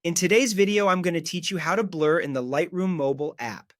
In today's video, I'm going to teach you how to blur in the Lightroom Mobile app.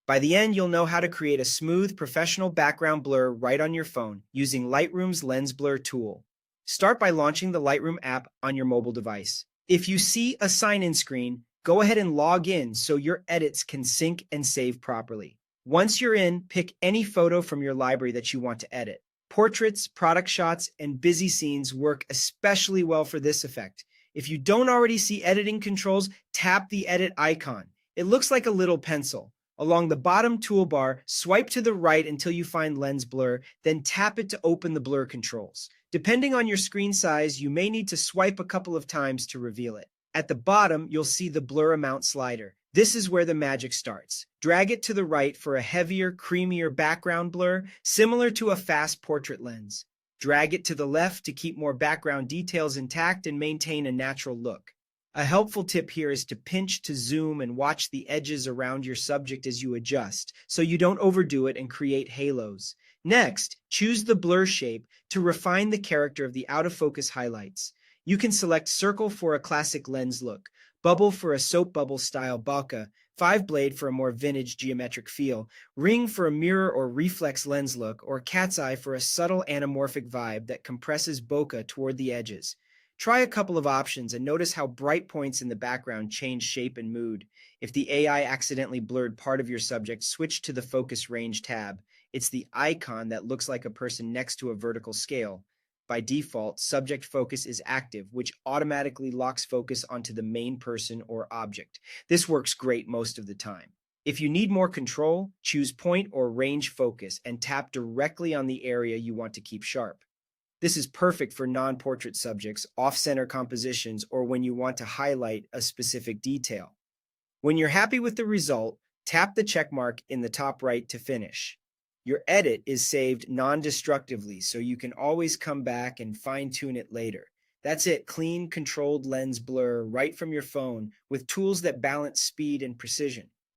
By the end, you'll know how to create a smooth, professional background blur right on your phone using Lightroom's Lens Blur tool. Start by launching the Lightroom app on your mobile device. If you see a sign-in screen, go ahead and log in so your edits can sync and save properly. Once you're in, pick any photo from your library that you want to edit. Portraits, product shots, and busy scenes work especially well for this effect. If you don't already see editing controls, tap the edit icon. It looks like a little pencil. Along the bottom toolbar, swipe to the right until you find Lens Blur, then tap it to open the blur controls. Depending on your screen size, you may need to swipe a couple of times to reveal it. At the bottom, you'll see the blur amount slider. This is where the magic starts. Drag it to the right for a heavier, creamier background blur, similar to a fast portrait lens. Drag it to the left to keep more background details intact and maintain a natural look. A helpful tip here is to pinch to zoom and watch the edges around your subject as you adjust, so you don't overdo it and create halos. Next, choose the blur shape to refine the character of the out-of-focus highlights. You can select circle for a classic lens look, bubble for a soap bubble style bokeh, 5-blade for a more vintage geometric feel, ring for a mirror or reflex lens look, or cat's eye for a subtle anamorphic vibe that compresses bokeh toward the edges. Try a couple of options and notice how bright points in the background change shape and mood. If the AI accidentally blurred part of your subject, switch to the focus range tab. It's the icon that looks like a person next to a vertical scale. By default, subject focus is active, which automatically locks focus onto the main person or object. This works great most of the time. If you need more control, choose point or range focus and tap directly on the area you want to keep sharp. This is perfect for non-portrait subjects, off-center compositions, or when you want to highlight a specific detail. When you're happy with the result, tap the check mark in the top right to finish. Your edit is saved non-destructively, so you can always come back and fine-tune it later. That's it, clean, controlled lens blur right from your phone with tools that balance speed and precision.